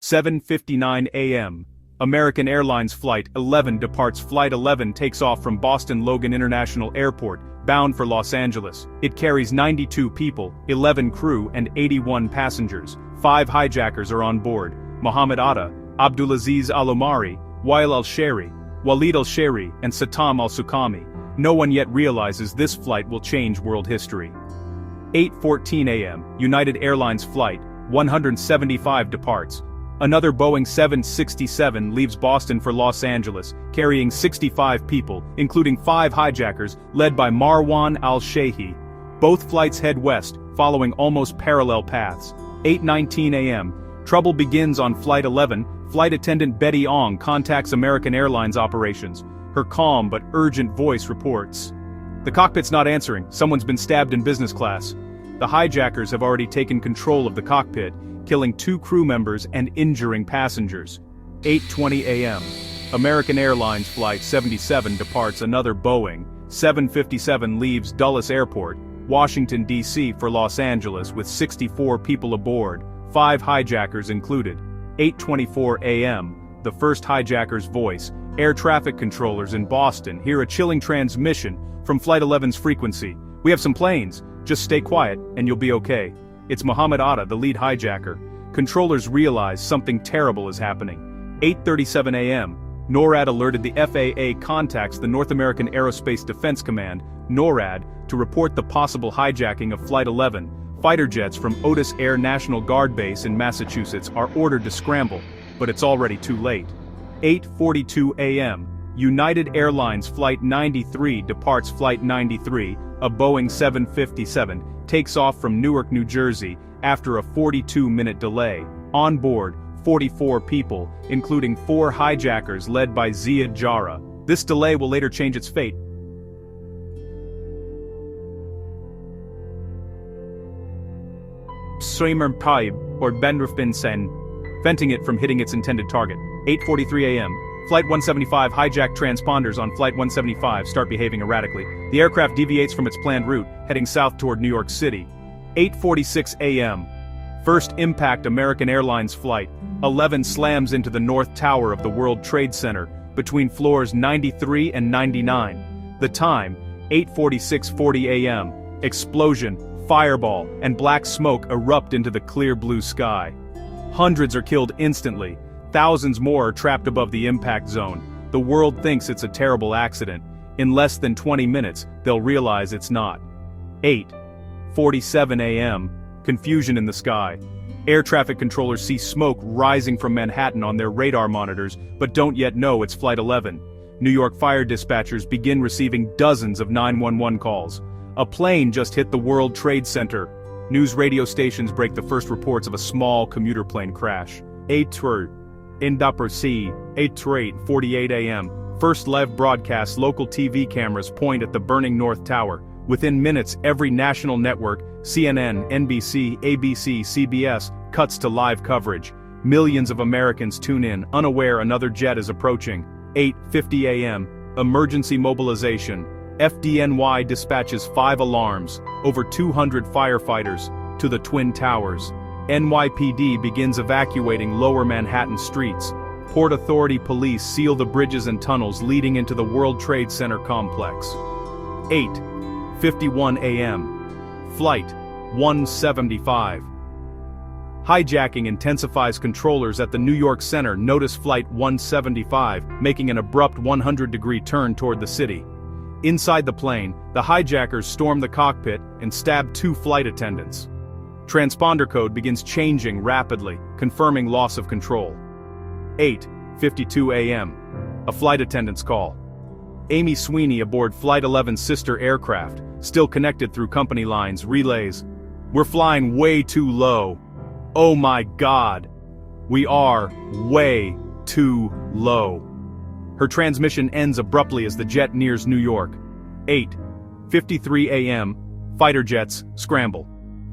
7:59 a.m. American Airlines Flight 11 departs. Flight 11 takes off from Boston Logan International Airport, bound for Los Angeles. It carries 92 people, 11 crew and 81 passengers. 5 hijackers are on board: Mohammed Atta, Abdulaziz Al-Omari, Wael al-Shehri, Walid al-Shehri, and Satam al-Suqami. No one yet realizes this flight will change world history. 8:14 a.m. United Airlines Flight 175 departs. Another Boeing 767 leaves Boston for Los Angeles, carrying 65 people, including 5 hijackers, led by Marwan al-Shehi. Both flights head west, following almost parallel paths. 8:19 a.m. Trouble begins on Flight 11. Flight attendant Betty Ong contacts American Airlines operations. Her calm but urgent voice reports, "The cockpit's not answering. Someone's been stabbed in business class." The hijackers have already taken control of the cockpit, killing 2 crew members and injuring passengers. 8:20 a.m. American Airlines Flight 77 departs. Another Boeing 757 leaves Dulles Airport, Washington, D.C. for Los Angeles with 64 people aboard, 5 hijackers included. 8:24 a.m. The first hijacker's voice. Air traffic controllers in Boston hear a chilling transmission from Flight 11's frequency. "We have some planes. Just stay quiet, and you'll be okay." It's Mohammed Atta, the lead hijacker. Controllers realize something terrible is happening. 8:37 a.m. NORAD alerted the FAA contacts the North American Aerospace Defense Command, NORAD, to report the possible hijacking of Flight 11. Fighter jets from Otis Air National Guard Base in Massachusetts are ordered to scramble, but it's already too late. 8:42 a.m. United Airlines Flight 93 departs. Flight 93, a Boeing 757, takes off from Newark, New Jersey, after a 42-minute delay. On board, 44 people, including 4 hijackers led by Ziad Jarrah. This delay will later change its fate. Sreimer Paib, or Benrufbin Sen, preventing it from hitting its intended target. 8:43 a.m. Flight 175 hijacked transponders on Flight 175 start behaving erratically. The aircraft deviates from its planned route, heading south toward New York City. 8:46 a.m. First impact. American Airlines Flight 11 slams into the North Tower of the World Trade Center, between floors 93 and 99. The time, 8:46:40 a.m. Explosion, fireball, and black smoke erupt into the clear blue sky. Hundreds are killed instantly. Thousands more are trapped above the impact zone. The world thinks it's a terrible accident. In less than 20 minutes, they'll realize it's not. 8:47 a.m. Confusion in the sky. Air traffic controllers see smoke rising from Manhattan on their radar monitors, but don't yet know it's Flight 11. New York fire dispatchers begin receiving dozens of 911 calls. A plane just hit the World Trade Center. News radio stations break the first reports of a small commuter plane crash. 8:48 a.m. First live broadcast. Local TV cameras point at the burning North Tower. Within minutes, every national network, CNN, NBC, ABC, CBS, cuts to live coverage. Millions of Americans tune in, unaware another jet is approaching. 8:50 a.m. Emergency mobilization. FDNY dispatches 5 alarms, over 200 firefighters, to the Twin Towers. NYPD begins evacuating lower Manhattan streets. Port Authority police seal the bridges and tunnels leading into the World Trade Center complex. 8:51 a.m. Flight 175. Hijacking intensifies. Controllers at the New York Center notice Flight 175 making an abrupt 100-degree turn toward the city. Inside the plane, the hijackers storm the cockpit and stab 2 flight attendants. Transponder code begins changing rapidly, confirming loss of control. 8:52 a.m. A flight attendant's call. Amy Sweeney aboard Flight 11's sister aircraft, still connected through company lines, relays, "We're flying way too low. Oh my God. We are way too low." Her transmission ends abruptly as the jet nears New York. 8:53 a.m. Fighter jets scramble.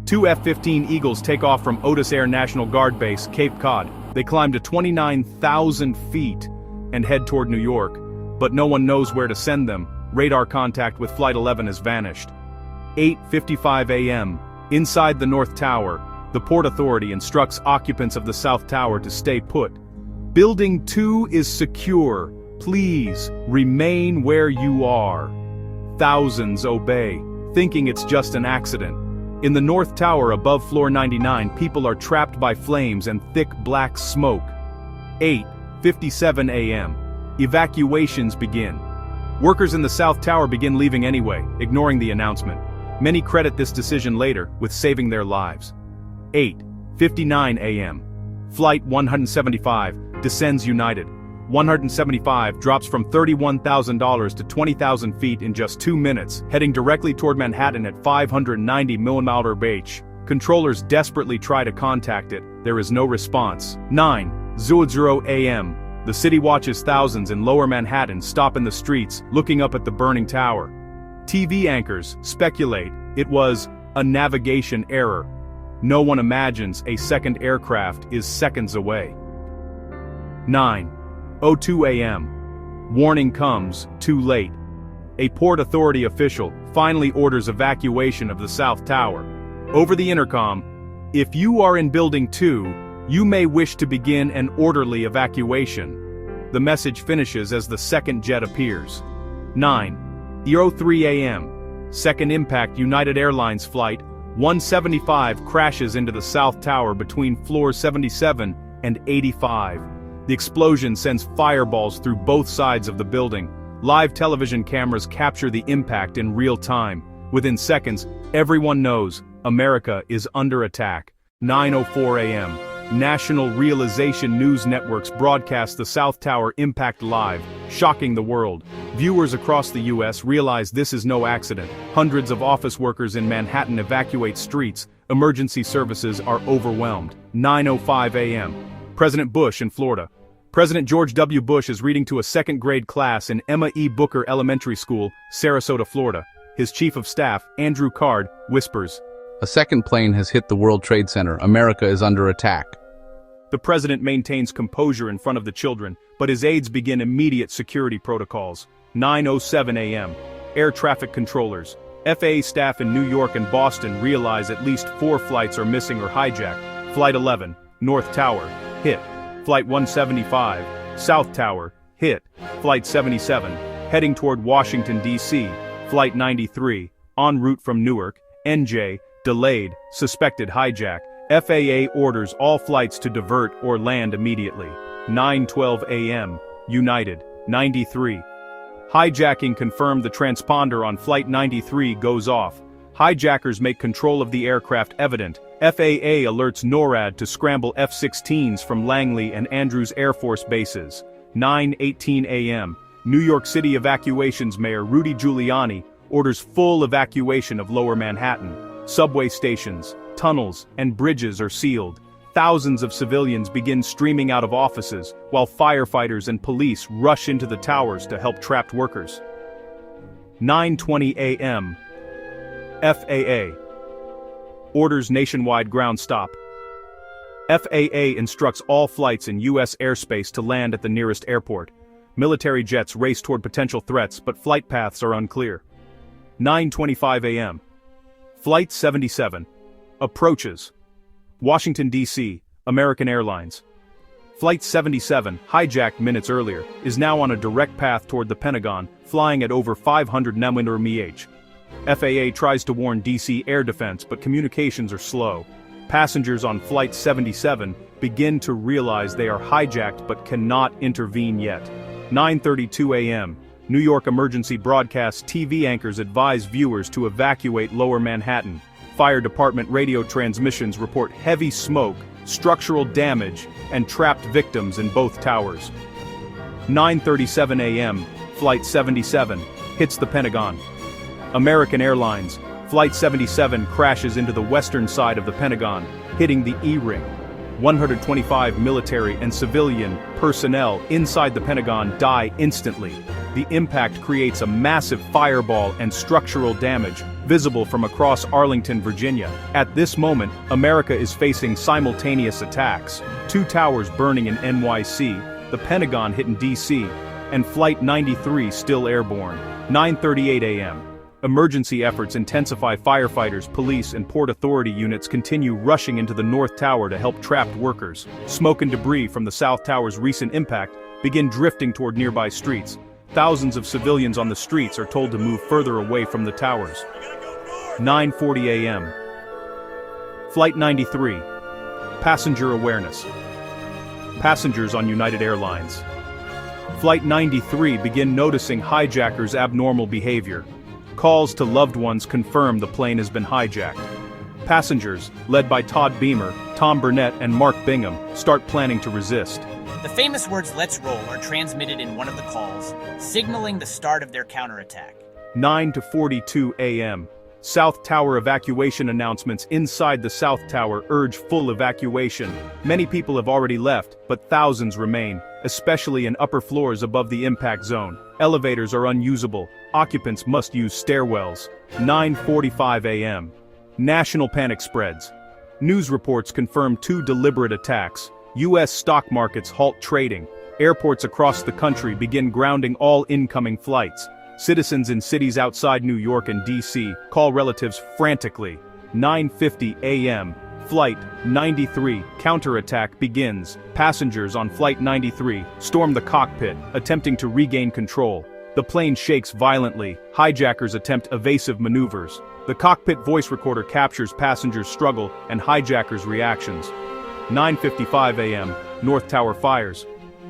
2 F-15 Eagles take off from Otis Air National Guard Base, Cape Cod. They climb to 29,000 feet and head toward New York, but no one knows where to send them. Radar contact with Flight 11 has vanished. 8:55 a.m. Inside the North Tower, The Port Authority instructs occupants of the South Tower to stay put. Building 2 is secure. Please, remain where you are. Thousands obey, thinking it's just an accident. In the North Tower above floor 99, people are trapped by flames and thick black smoke. 8:57 a.m. Evacuations begin. Workers in the South Tower begin leaving anyway, ignoring the announcement. Many credit this decision later with saving their lives. 8:59 a.m. Flight 175 descends united. 175 drops from $31,000 to 20,000 feet in just 2 minutes, heading directly toward Manhattan at 590 mph. Controllers desperately try to contact it. There is no response. 9:00 a.m. The city watches. Thousands in lower Manhattan stop in the streets, looking up at the burning tower. TV anchors speculate it was a navigation error. No one imagines a second aircraft is seconds away. 9:02 a.m. Warning comes, too late. A Port Authority official finally orders evacuation of the South Tower. Over the intercom, "If you are in Building 2, you may wish to begin an orderly evacuation." The message finishes as the second jet appears. 9:03 a.m. Second impact. United Airlines Flight 175 crashes into the South Tower between floors 77 and 85. The explosion sends fireballs through both sides of the building. Live television cameras capture the impact in real time. Within seconds, everyone knows America is under attack. 9:04 a.m. National Realization News Networks broadcast the South Tower impact live, shocking the world. Viewers across the U.S. realize this is no accident. Hundreds of office workers in Manhattan evacuate streets. Emergency services are overwhelmed. 9:05 a.m. President Bush in Florida. President George W. Bush is reading to a second-grade class in Emma E. Booker Elementary School, Sarasota, Florida. His chief of staff, Andrew Card, whispers, "A second plane has hit the World Trade Center. America is under attack." The president maintains composure in front of the children, but his aides begin immediate security protocols. 9:07 a.m. Air traffic controllers. FAA staff in New York and Boston realize at least 4 flights are missing or hijacked. Flight 11, North Tower, hit. Flight 175, South Tower, hit. Flight 77, heading toward Washington, D.C. Flight 93, en route from Newark, NJ, delayed, suspected hijack. FAA orders all flights to divert or land immediately. 9:12 a.m. United, 93. Hijacking confirmed. The transponder on Flight 93 goes off. Hijackers make control of the aircraft evident. FAA alerts NORAD to scramble F-16s from Langley and Andrews Air Force bases. 9:18 a.m. New York City evacuations. Mayor Rudy Giuliani orders full evacuation of lower Manhattan. Subway stations, tunnels, and bridges are sealed. Thousands of civilians begin streaming out of offices, while firefighters and police rush into the towers to help trapped workers. 9:20 a.m. FAA orders nationwide ground stop. FAA instructs all flights in U.S. airspace to land at the nearest airport. Military jets race toward potential threats, but flight paths are unclear. 9:25 a.m. Flight 77 approaches. Washington, D.C., American Airlines. Flight 77, hijacked minutes earlier, is now on a direct path toward the Pentagon, flying at over 500 mph. FAA tries to warn D.C. air defense, but communications are slow. Passengers on Flight 77 begin to realize they are hijacked but cannot intervene yet. 9:32 a.m. New York emergency broadcast. TV anchors advise viewers to evacuate lower Manhattan. Fire department radio transmissions report heavy smoke, structural damage, and trapped victims in both towers. 9:37 a.m. Flight 77 hits the Pentagon. American Airlines. Flight 77 crashes into the western side of the Pentagon, hitting the E-ring. 125 military and civilian personnel inside the Pentagon die instantly. The impact creates a massive fireball and structural damage, visible from across Arlington, Virginia. At this moment, America is facing simultaneous attacks. 2 towers burning in NYC, the Pentagon hit in D.C., and Flight 93 still airborne. 9:38 a.m. Emergency efforts intensify. Firefighters, police, and Port Authority units continue rushing into the North Tower to help trapped workers. Smoke and debris from the South Tower's recent impact begin drifting toward nearby streets. Thousands of civilians on the streets are told to move further away from the towers. 9:40 a.m. Flight 93. Passenger awareness. Passengers on United Airlines. Flight 93 begin noticing hijackers' abnormal behavior. Calls to loved ones confirm the plane has been hijacked. Passengers, led by Todd Beamer, Tom Burnett, and Mark Bingham, start planning to resist. The famous words "let's roll" are transmitted in one of the calls, signaling the start of their counterattack. 9:42 a.m. South Tower evacuation announcements. Inside the South Tower urge full evacuation. Many people have already left, but thousands remain, especially in upper floors above the impact zone. Elevators are unusable. Occupants must use stairwells. 9:45 a.m. National panic spreads. News reports confirm 2 deliberate attacks. U.S. stock markets halt trading. Airports across the country begin grounding all incoming flights. Citizens in cities outside New York and D.C. call relatives frantically. 9:50 a.m. Flight 93 counterattack begins. Passengers on Flight 93 storm the cockpit, attempting to regain control. The plane shakes violently. Hijackers attempt evasive maneuvers. The cockpit voice recorder captures passengers' struggle and hijackers' reactions. 9:55 a.m. North Tower fires.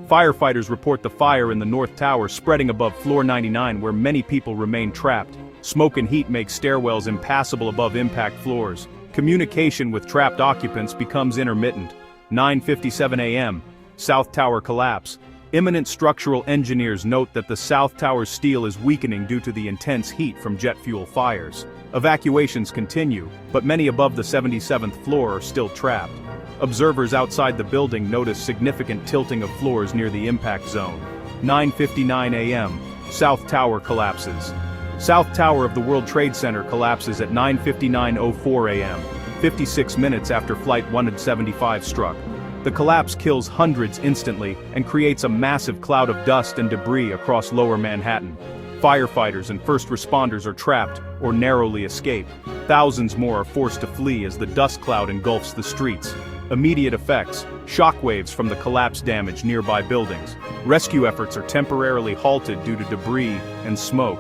Firefighters report the fire in the North Tower spreading above floor 99, where many people remain trapped. Smoke and heat make stairwells impassable above impact floors. Communication with trapped occupants becomes intermittent. 9:57 a.m. South Tower collapse. Imminent structural engineers note that the South Tower's steel is weakening due to the intense heat from jet fuel fires. Evacuations continue, but many above the 77th floor are still trapped. Observers outside the building notice significant tilting of floors near the impact zone. 9:59 a.m. South Tower collapses. South Tower of the World Trade Center collapses at 9:59:04 a.m., 56 minutes after Flight 175 struck. The collapse kills hundreds instantly and creates a massive cloud of dust and debris across lower Manhattan. Firefighters and first responders are trapped or narrowly escape. Thousands more are forced to flee as the dust cloud engulfs the streets. Immediate effects: shockwaves from the collapse damage nearby buildings. Rescue efforts are temporarily halted due to debris and smoke.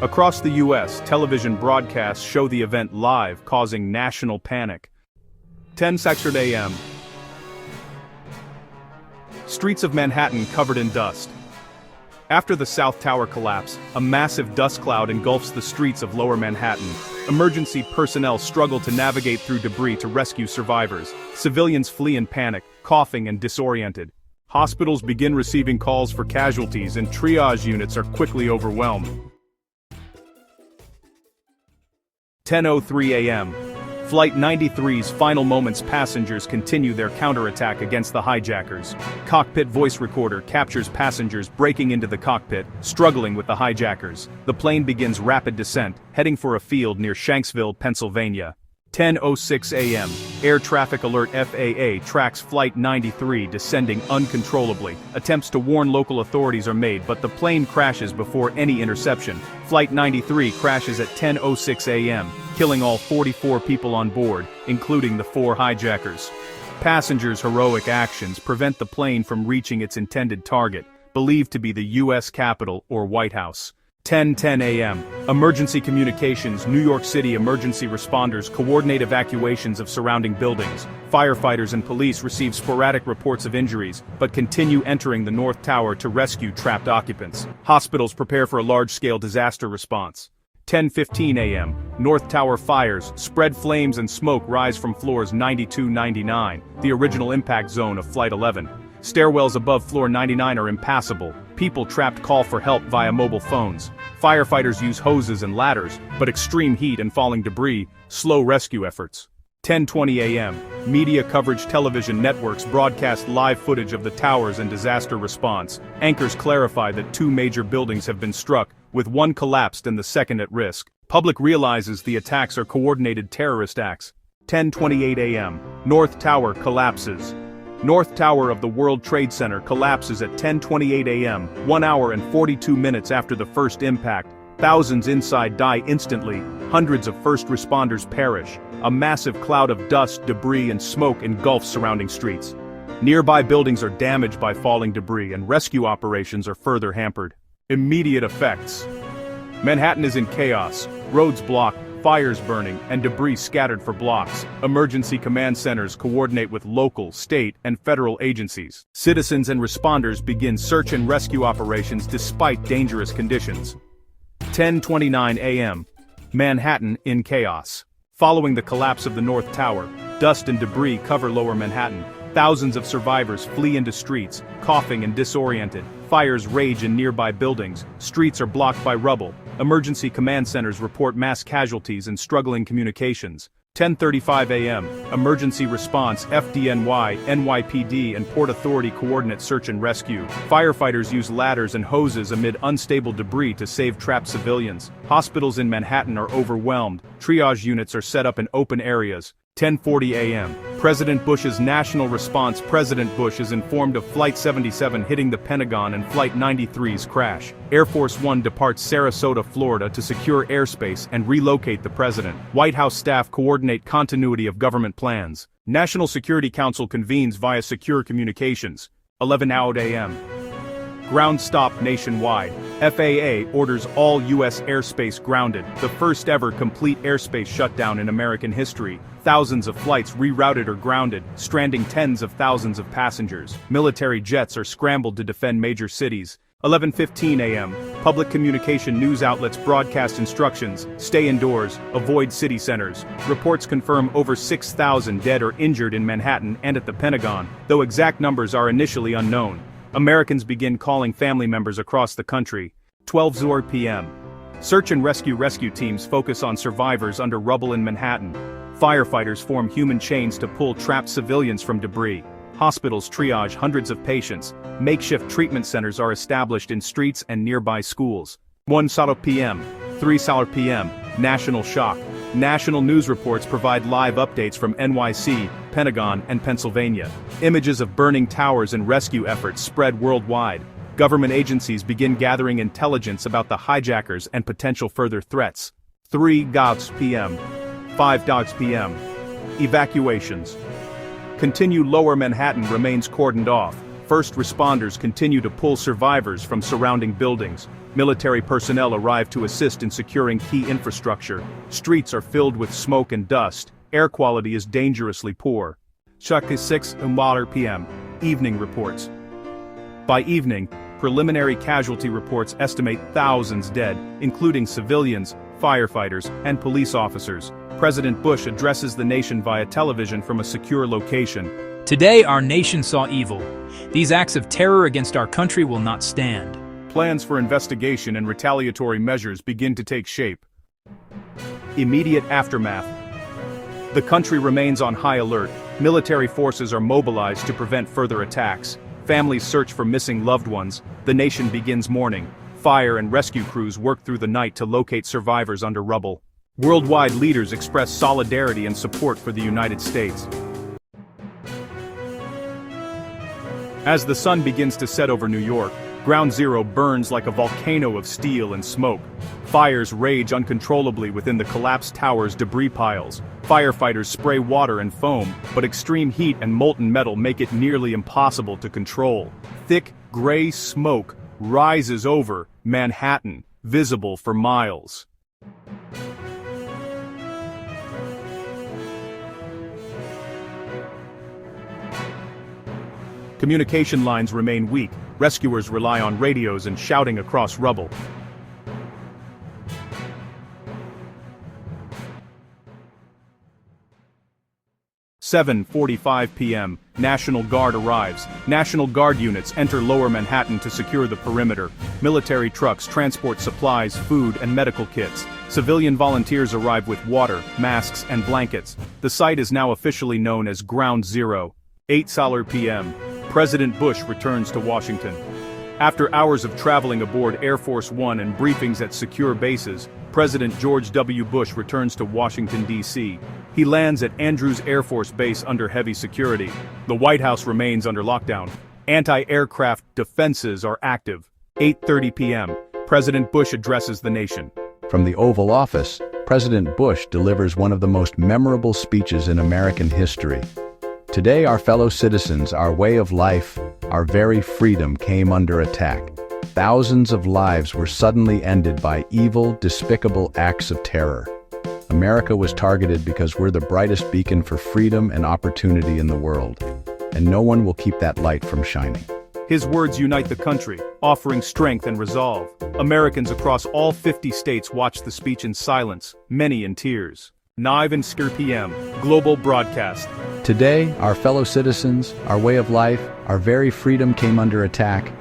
Across the U.S., television broadcasts show the event live, causing national panic. 10:00 a.m. Streets of Manhattan covered in dust. After the South Tower collapse, a massive dust cloud engulfs the streets of Lower Manhattan. Emergency personnel struggle to navigate through debris to rescue survivors. Civilians flee in panic, coughing and disoriented. Hospitals begin receiving calls for casualties and triage units are quickly overwhelmed. 10:03 a.m. Flight 93's final moments. Passengers continue their counterattack against the hijackers. Cockpit voice recorder captures passengers breaking into the cockpit, struggling with the hijackers. The plane begins rapid descent, heading for a field near Shanksville, Pennsylvania. 10:06 a.m. Air traffic alert. FAA tracks Flight 93 descending uncontrollably. Attempts to warn local authorities are made, but the plane crashes before any interception. Flight 93 crashes at 10:06 a.m., killing all 44 people on board, including the 4 hijackers. Passengers' heroic actions prevent the plane from reaching its intended target, believed to be the U.S. Capitol or White House. 10:10 a.m. Emergency communications. New York City emergency responders coordinate evacuations of surrounding buildings. Firefighters and police receive sporadic reports of injuries, but continue entering the North Tower to rescue trapped occupants. Hospitals prepare for a large-scale disaster response. 10:15 a.m. North Tower fires. Spread flames and smoke rise from floors 92-99, the original impact zone of Flight 11. Stairwells above floor 99 are impassable. People trapped call for help via mobile phones. Firefighters use hoses and ladders, but extreme heat and falling debris slow rescue efforts. 10:20 a.m. Media coverage. Television networks broadcast live footage of the towers and disaster response. Anchors clarify that 2 major buildings have been struck, with one collapsed and the second at risk. Public realizes the attacks are coordinated terrorist acts. 10:28 a.m. North Tower collapses. North Tower of the World Trade Center collapses at 10:28 a.m., 1 hour and 42 minutes after the first impact. Thousands inside die instantly, hundreds of first responders perish. A massive cloud of dust, debris, and smoke engulfs surrounding streets. Nearby buildings are damaged by falling debris, and rescue operations are further hampered. Immediate effects. Manhattan is in chaos, roads blocked, fires burning, and debris scattered for blocks. Emergency command centers coordinate with local, state, and federal agencies. Citizens and responders begin search and rescue operations despite dangerous conditions. 10:29 a.m. Manhattan in chaos. Following the collapse of the North Tower, dust and debris cover Lower Manhattan. Thousands of survivors flee into streets, coughing and disoriented. Fires rage in nearby buildings. Streets are blocked by rubble. Emergency command centers report mass casualties and struggling communications. 10:35 a.m. Emergency response. FDNY, NYPD, and Port Authority coordinate search and rescue. Firefighters use ladders and hoses amid unstable debris to save trapped civilians. Hospitals in Manhattan are overwhelmed. Triage units are set up in open areas. 10:40 a.m. President Bush's national response. President Bush is informed of Flight 77 hitting the Pentagon and Flight 93's crash. Air Force One departs Sarasota, Florida to secure airspace and relocate the president. White House staff coordinate continuity of government plans. National Security Council convenes via secure communications. 11 a.m. Ground stop nationwide. FAA orders all U.S. airspace grounded, the first ever complete airspace shutdown in American history. Thousands of flights rerouted or grounded, stranding tens of thousands of passengers. Military jets are scrambled to defend major cities. 11:15 a.m. Public communication news outlets broadcast instructions: stay indoors, avoid city centers. Reports confirm over 6,000 dead or injured in Manhattan and at the Pentagon, though exact numbers are initially unknown. Americans begin calling family members across the country. 12:00 p.m. Search and rescue teams focus on survivors under rubble in Manhattan. Firefighters form human chains to pull trapped civilians from debris. Hospitals triage hundreds of patients. Makeshift treatment centers are established in streets and nearby schools. 1:00 p.m. 3:00 p.m. National shock. National news reports provide live updates from NYC, Pentagon, and Pennsylvania. Images of burning towers and rescue efforts spread worldwide. Government agencies begin gathering intelligence about the hijackers and potential further threats. 3:00 p.m. 5:00 p.m. Evacuations. Continue. Lower Manhattan remains cordoned off. First responders continue to pull survivors from surrounding buildings. Military personnel arrive to assist in securing key infrastructure. Streets are filled with smoke and dust. Air quality is dangerously poor. 6:00 p.m. Evening reports. By evening, preliminary casualty reports estimate thousands dead, including civilians, firefighters, and police officers. President Bush addresses the nation via television from a secure location. Today our nation saw evil. These acts of terror against our country will not stand. Plans for investigation and retaliatory measures begin to take shape. Immediate aftermath. The country remains on high alert. Military forces are mobilized to prevent further attacks. Families search for missing loved ones. The nation begins mourning. Fire and rescue crews work through the night to locate survivors under rubble. Worldwide leaders express solidarity and support for the United States. As the sun begins to set over New York, Ground Zero burns like a volcano of steel and smoke. Fires rage uncontrollably within the collapsed tower's debris piles. Firefighters spray water and foam, but extreme heat and molten metal make it nearly impossible to control. Thick, gray smoke rises over Manhattan, visible for miles. Communication lines remain weak. Rescuers rely on radios and shouting across rubble. (7:45 p.m. National Guard arrives. National Guard units enter Lower Manhattan to secure the perimeter. Military trucks transport supplies, food, and medical kits. Civilian volunteers arrive with water, masks, and blankets. The site is now officially known as Ground Zero. 8:00 p.m. President Bush returns to Washington. After hours of traveling aboard Air Force One and briefings at secure bases, President George W. Bush returns to Washington, D.C. He lands at Andrews Air Force Base under heavy security. The White House remains under lockdown. Anti-aircraft defenses are active. 8:30 p.m. President Bush addresses the nation. From the Oval Office, President Bush delivers one of the most memorable speeches in American history. Today, our fellow citizens, our way of life, our very freedom came under attack. Thousands of lives were suddenly ended by evil, despicable acts of terror. America was targeted because we're the brightest beacon for freedom and opportunity in the world, and no one will keep that light from shining. His words unite the country, offering strength and resolve. Americans across all 50 states watched the speech in silence, many in tears. 9 p.m. Global broadcast. Today, our fellow citizens, our way of life, our very freedom came under attack.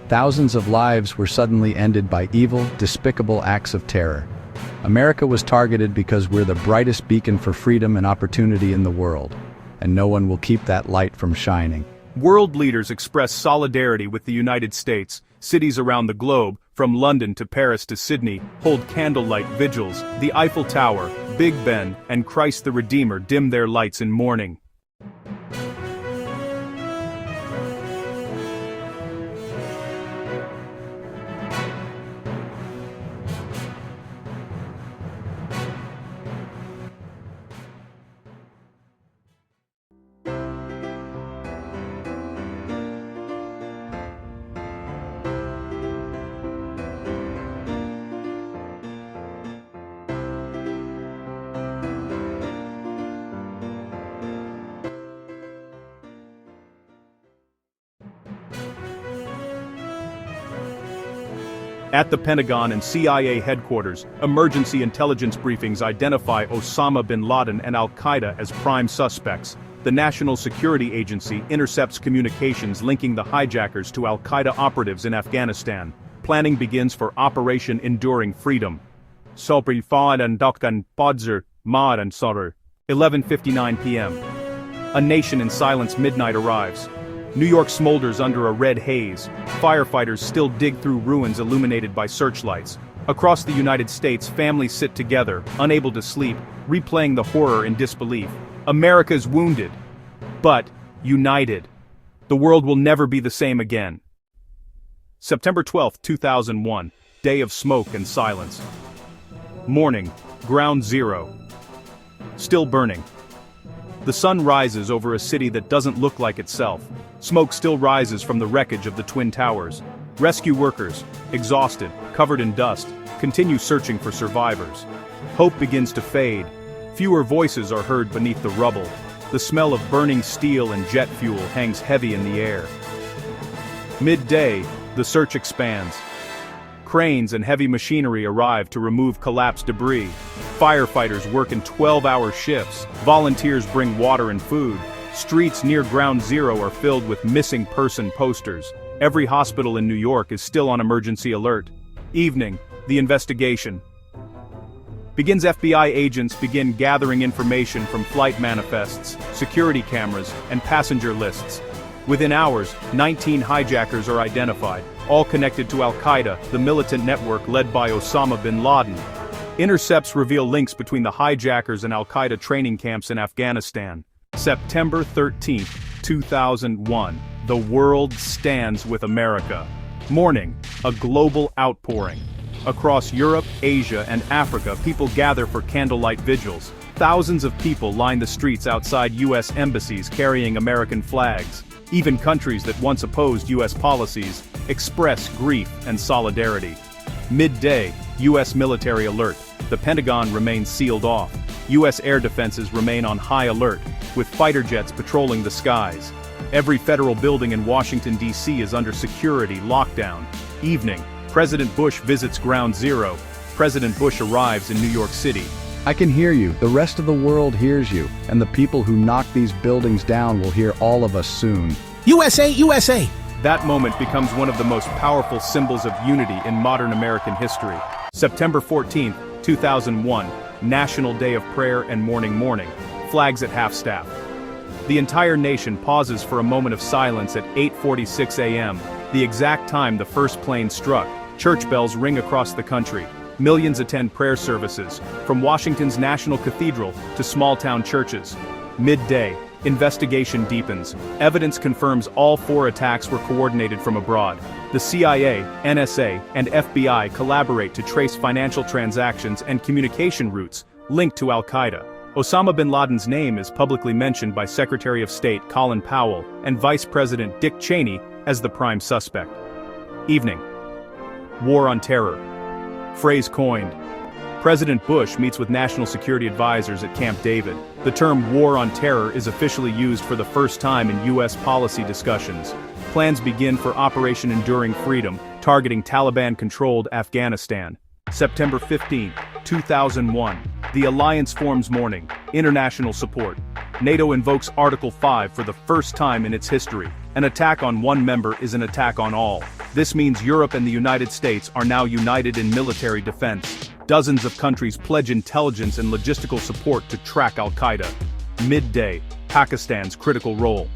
Thousands of lives were suddenly ended by evil, despicable acts of terror. America was targeted because we're the brightest beacon for freedom and opportunity in the world, and no one will keep that light from shining. World leaders express solidarity with the United States. Cities around the globe, from London to Paris to Sydney, hold candlelight vigils. The Eiffel Tower, Big Ben, and Christ the Redeemer dim their lights in mourning. At the Pentagon and CIA headquarters, emergency intelligence briefings identify Osama bin Laden and al-Qaeda as prime suspects. The National Security Agency intercepts communications linking the hijackers to al-Qaeda operatives in Afghanistan. Planning begins for Operation Enduring Freedom. 11:59 p.m. A nation in silence. Midnight arrives. New York smolders under a red haze. Firefighters still dig through ruins illuminated by searchlights. Across the United States, families sit together, unable to sleep, replaying the horror in disbelief. America's wounded, but united. The world will never be the same again. September 12, 2001, day of smoke and silence. Morning, Ground Zero. Still burning. The sun rises over a city that doesn't look like itself. Smoke still rises from the wreckage of the Twin Towers. Rescue workers, exhausted, covered in dust, continue searching for survivors. Hope begins to fade. Fewer voices are heard beneath the rubble. The smell of burning steel and jet fuel hangs heavy in the air. Midday, the search expands. Cranes and heavy machinery arrive to remove collapsed debris. Firefighters work in 12-hour shifts. Volunteers bring water and food. Streets near Ground Zero are filled with missing person posters. Every hospital in New York is still on emergency alert. Evening, the investigation begins. FBI agents begin gathering information from flight manifests, security cameras, and passenger lists. Within hours, 19 hijackers are identified, all connected to al-Qaeda, the militant network led by Osama bin Laden. Intercepts reveal links between the hijackers and al-Qaeda training camps in Afghanistan. September 13, 2001. The world stands with America. Morning, a global outpouring. Across Europe, Asia, and Africa, people gather for candlelight vigils. Thousands of people line the streets outside U.S. embassies carrying American flags. Even countries that once opposed U.S. policies express grief and solidarity. Midday, U.S. military alert. The Pentagon remains sealed off. U.S. air defenses remain on high alert, with fighter jets patrolling the skies. Every federal building in Washington, D.C. is under security lockdown. Evening, President Bush visits Ground Zero. President Bush arrives in New York City. I can hear you, the rest of the world hears you, and the people who knock these buildings down will hear all of us soon. USA, USA! That moment becomes one of the most powerful symbols of unity in modern American history. September 14, 2001, National Day of Prayer and Mourning. Flags at half-staff. The entire nation pauses for a moment of silence at 8:46 a.m., the exact time the first plane struck. Church bells ring across the country. Millions attend prayer services, from Washington's National Cathedral to small-town churches. Midday, investigation deepens. Evidence confirms all 4 attacks were coordinated from abroad. The CIA, NSA, and FBI collaborate to trace financial transactions and communication routes linked to al-Qaeda. Osama bin Laden's name is publicly mentioned by Secretary of State Colin Powell and Vice President Dick Cheney as the prime suspect. Evening. War on Terror. Phrase coined. President Bush meets with national security advisors at Camp David. The term war on terror is officially used for the first time in U.S. policy discussions. Plans begin for Operation Enduring Freedom, targeting Taliban-controlled Afghanistan. September 15, 2001. The alliance forms morning. International support. NATO invokes Article 5 for the first time in its history. An attack on one member is an attack on all. This means Europe and the United States are now united in military defense. Dozens of countries pledge intelligence and logistical support to track al-Qaeda. Midday. Pakistan's critical role.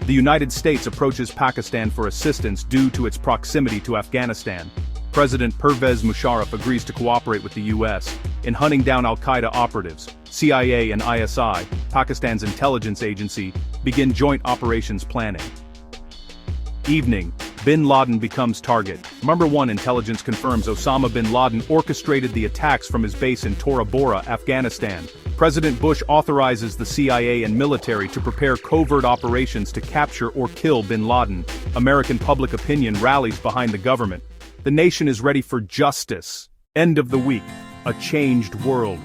The United States approaches Pakistan for assistance due to its proximity to Afghanistan. President Pervez Musharraf agrees to cooperate with the U.S. in hunting down al-Qaeda operatives. CIA and ISI, Pakistan's intelligence agency, begin joint operations planning. Evening. Bin Laden becomes target. Number 1 intelligence confirms Osama bin Laden orchestrated the attacks from his base in Tora Bora, Afghanistan. President Bush authorizes the CIA and military to prepare covert operations to capture or kill bin Laden. American public opinion rallies behind the government. The nation is ready for justice. End of the week. A changed world.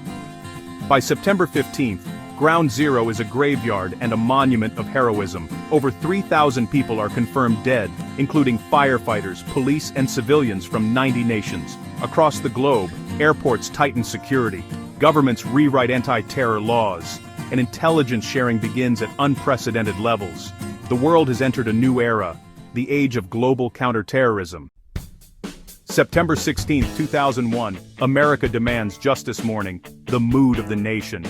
By September 15th, Ground Zero is a graveyard and a monument of heroism. Over 3,000 people are confirmed dead, including firefighters, police, and civilians from 90 nations. Across the globe, airports tighten security. Governments rewrite anti-terror laws. And intelligence sharing begins at unprecedented levels. The world has entered a new era, the age of global counterterrorism. September 16, 2001, America demands justice morning, the mood of the nation.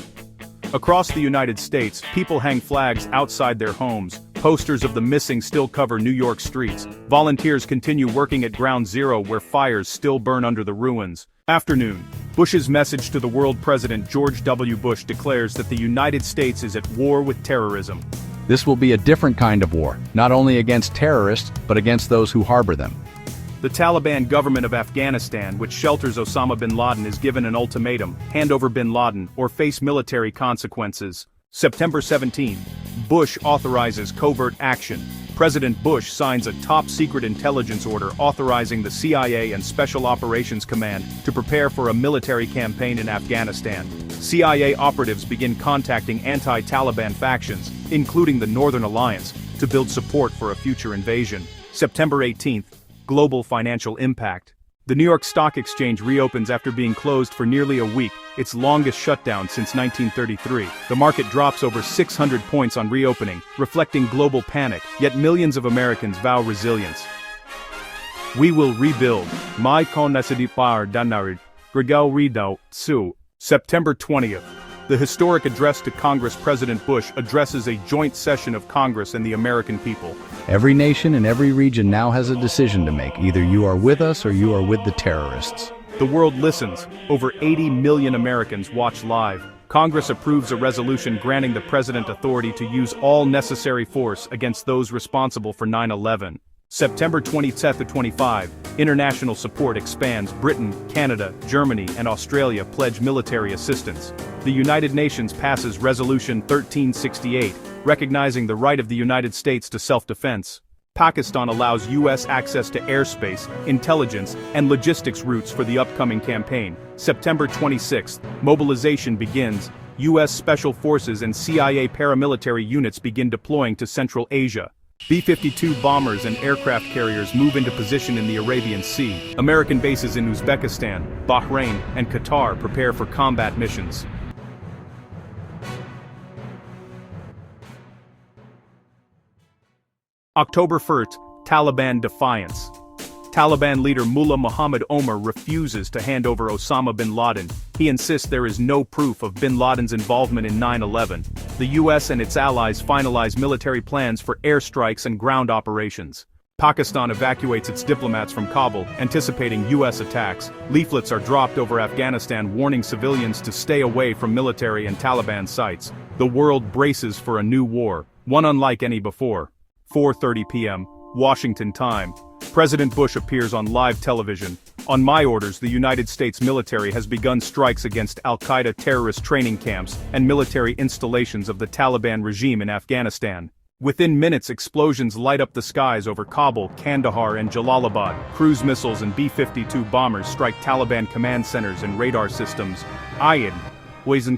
Across the United States, people hang flags outside their homes. Posters of the missing still cover New York streets. Volunteers continue working at Ground Zero where fires still burn under the ruins. Afternoon. Bush's message to the world. President George W. Bush declares that the United States is at war with terrorism. This will be a different kind of war, not only against terrorists, but against those who harbor them. The Taliban government of Afghanistan, which shelters Osama bin Laden, is given an ultimatum: hand over bin Laden or face military consequences. September 17. Bush authorizes covert action. President Bush signs a top-secret intelligence order authorizing the CIA and Special Operations Command to prepare for a military campaign in Afghanistan. CIA operatives begin contacting anti-Taliban factions, including the Northern Alliance, to build support for a future invasion. September 18. Global financial impact. The New York Stock Exchange reopens after being closed for nearly a week, its longest shutdown since 1933. The market drops over 600 points on reopening, reflecting global panic, yet millions of Americans vow resilience. We will rebuild. My Konasidipar Danarid, Grigel Rido, Su. September 20th. The historic address to Congress. President Bush addresses a joint session of Congress and the American people. Every nation and every region now has a decision to make. Either you are with us or you are with the terrorists. The world listens. Over 80 million Americans watch live. Congress approves a resolution granting the president authority to use all necessary force against those responsible for 9/11. September 20-25, international support expands. Britain, Canada, Germany, and Australia pledge military assistance. The United Nations passes Resolution 1368, recognizing the right of the United States to self-defense. Pakistan allows U.S. access to airspace, intelligence, and logistics routes for the upcoming campaign. September 26, mobilization begins. U.S. Special Forces and CIA paramilitary units begin deploying to Central Asia. B-52 bombers and aircraft carriers move into position in the Arabian Sea. American bases in Uzbekistan, Bahrain, and Qatar prepare for combat missions. October 1st, Taliban defiance. Taliban leader Mullah Muhammad Omar refuses to hand over Osama bin Laden. He insists there is no proof of bin Laden's involvement in 9/11. The US and its allies finalize military plans for airstrikes and ground operations. Pakistan evacuates its diplomats from Kabul, anticipating US attacks. Leaflets are dropped over Afghanistan warning civilians to stay away from military and Taliban sites. The world braces for a new war, one unlike any before. 4:30 p.m. Washington time. President Bush appears on live television. On my orders, the United States military has begun strikes against al-Qaeda terrorist training camps and military installations of the Taliban regime in Afghanistan. Within minutes, explosions light up the skies over Kabul, Kandahar, and Jalalabad. Cruise missiles and B-52 bombers strike Taliban command centers and radar systems. Ayin, Wazin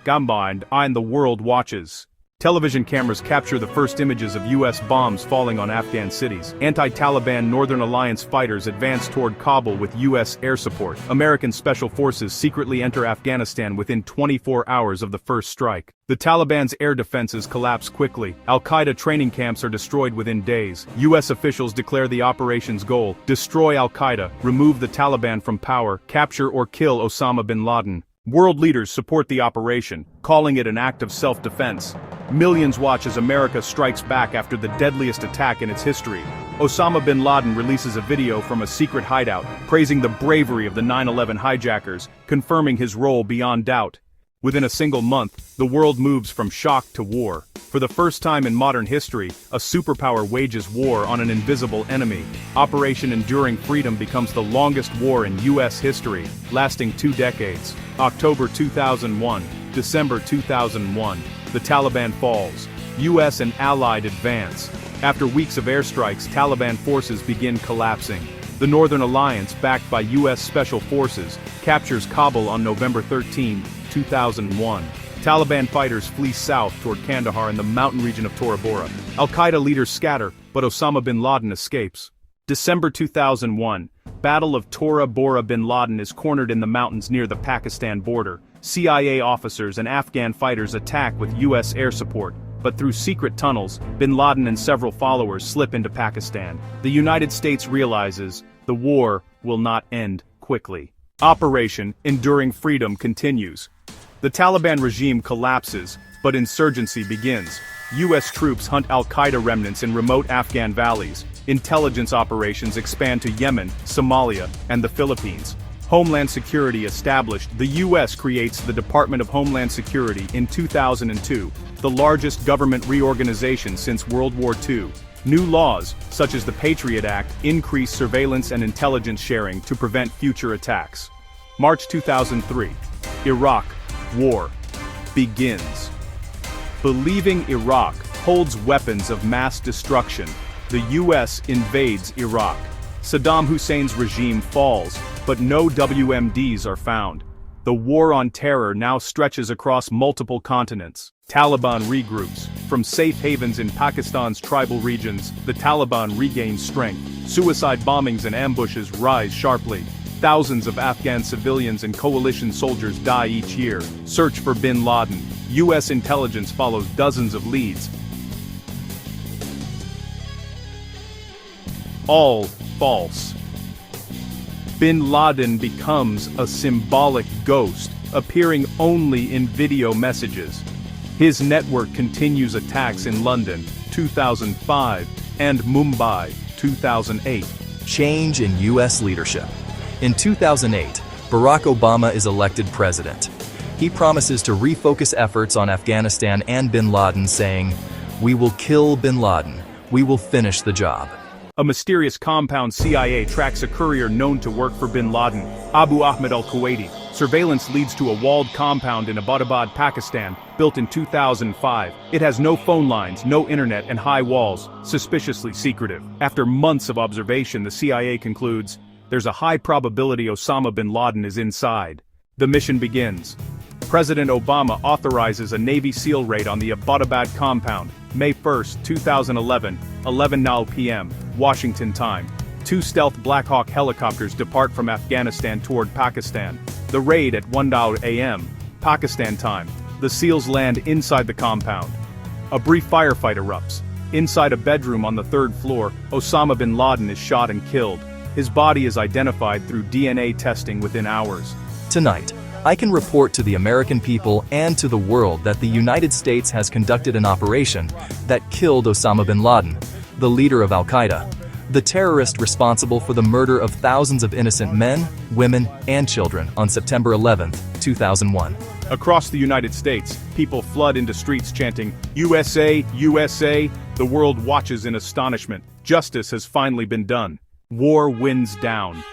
and Ayin the world watches. Television cameras capture the first images of U.S. bombs falling on Afghan cities. Anti-Taliban Northern Alliance fighters advance toward Kabul with U.S. air support. American special forces secretly enter Afghanistan within 24 hours of the first strike. The Taliban's air defenses collapse quickly. Al-Qaeda training camps are destroyed within days. U.S. officials declare the operation's goal: destroy Al-Qaeda, remove the Taliban from power, capture or kill Osama bin Laden. World leaders support the operation, calling it an act of self-defense. Millions watch as America strikes back after the deadliest attack in its history. Osama bin Laden releases a video from a secret hideout, praising the bravery of the 9/11 hijackers, confirming his role beyond doubt. Within a single month, the world moves from shock to war. For the first time in modern history, a superpower wages war on an invisible enemy. Operation Enduring Freedom becomes the longest war in U.S. history, lasting 2 decades. October 2001, December 2001, the Taliban falls. U.S. and Allied advance. After weeks of airstrikes, Taliban forces begin collapsing. The Northern Alliance, backed by U.S. Special Forces, captures Kabul on November 13, 2001. Taliban fighters flee south toward Kandahar in the mountain region of Tora Bora. Al-Qaeda leaders scatter, but Osama bin Laden escapes. December 2001, Battle of Tora Bora. Bin Laden is cornered in the mountains near the Pakistan border. CIA officers and Afghan fighters attack with U.S. air support, but through secret tunnels, bin Laden and several followers slip into Pakistan. The United States realizes the war will not end quickly. Operation Enduring Freedom continues. The Taliban regime collapses, but insurgency begins. U.S. troops hunt al-Qaeda remnants in remote Afghan valleys. Intelligence operations expand to Yemen, Somalia, and the Philippines. Homeland Security established. The U.S. creates the Department of Homeland Security in 2002, the largest government reorganization since World War II. New laws, such as the Patriot Act, increase surveillance and intelligence sharing to prevent future attacks. March 2003. Iraq War begins. Believing Iraq holds weapons of mass destruction, the U.S. invades Iraq. Saddam Hussein's regime falls, but no WMDs are found. The war on terror now stretches across multiple continents. Taliban regroups. From safe havens in Pakistan's tribal regions, the Taliban regain strength. Suicide bombings and ambushes rise sharply. Thousands of Afghan civilians and coalition soldiers die each year. Search for bin Laden. U.S. intelligence follows dozens of leads. All false. Bin Laden becomes a symbolic ghost, appearing only in video messages. His network continues attacks in London, 2005, and Mumbai, 2008. Change in U.S. leadership. In 2008, Barack Obama is elected president. He promises to refocus efforts on Afghanistan and bin Laden, saying, "We will kill bin Laden. We will finish the job." A mysterious compound CIA tracks a courier known to work for bin Laden, Abu Ahmed al-Kuwaiti. Surveillance leads to a walled compound in Abbottabad, Pakistan, built in 2005. It has no phone lines, no internet, and high walls, suspiciously secretive. After months of observation, the CIA concludes, there's a high probability Osama bin Laden is inside. The mission begins. President Obama authorizes a Navy SEAL raid on the Abbottabad compound, May 1, 2011, 11:00 p.m., Washington time. 2 stealth Black Hawk helicopters depart from Afghanistan toward Pakistan. The raid at 1:00 a.m., Pakistan time. The SEALs land inside the compound. A brief firefight erupts. Inside a bedroom on the 3rd floor, Osama bin Laden is shot and killed. His body is identified through DNA testing within hours. Tonight, I can report to the American people and to the world that the United States has conducted an operation that killed Osama bin Laden, the leader of al-Qaeda, the terrorist responsible for the murder of thousands of innocent men, women, and children on September 11, 2001. Across the United States, people flood into streets chanting, "USA, USA!" The world watches in astonishment. Justice has finally been done. War winds down.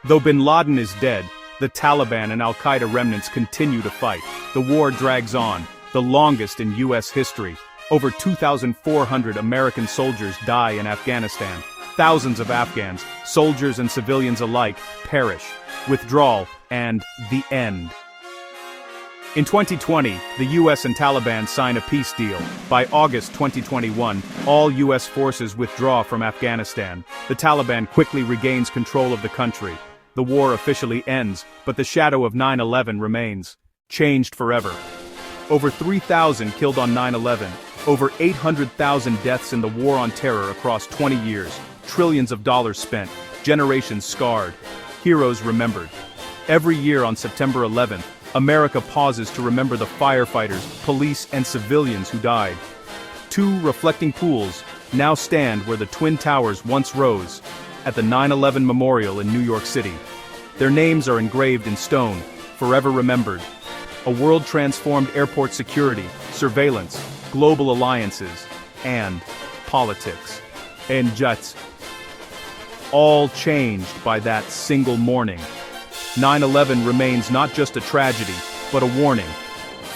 Though bin Laden is dead, the Taliban and al-Qaeda remnants continue to fight. The war drags on, the longest in U.S. history. Over 2,400 American soldiers die in Afghanistan. Thousands of Afghans, soldiers and civilians alike, perish. Withdrawal, and the end. In 2020, the U.S. and Taliban sign a peace deal. By August 2021, all U.S. forces withdraw from Afghanistan. The Taliban quickly regains control of the country. The war officially ends, but the shadow of 9/11 remains. Changed forever. Over 3,000 killed on 9/11. Over 800,000 deaths in the war on terror across 20 years. Trillions of dollars spent. Generations scarred. Heroes remembered. Every year on September 11th, America pauses to remember the firefighters, police, and civilians who died. Two reflecting pools now stand where the Twin Towers once rose, at the 9/11 Memorial in New York City. Their names are engraved in stone, forever remembered. A world transformed airport security, surveillance, global alliances, and politics. And just all changed by that single morning. 9/11 remains not just a tragedy, but a warning.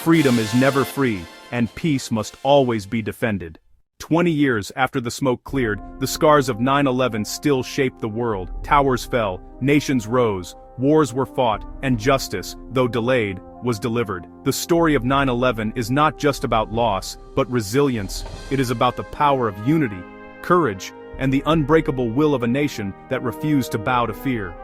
Freedom is never free, and peace must always be defended. 20 years after the smoke cleared, the scars of 9/11 still shape the world. Towers fell, nations rose, wars were fought, and justice, though delayed, was delivered. The story of 9/11 is not just about loss, but resilience. It is about the power of unity, courage, and the unbreakable will of a nation that refused to bow to fear.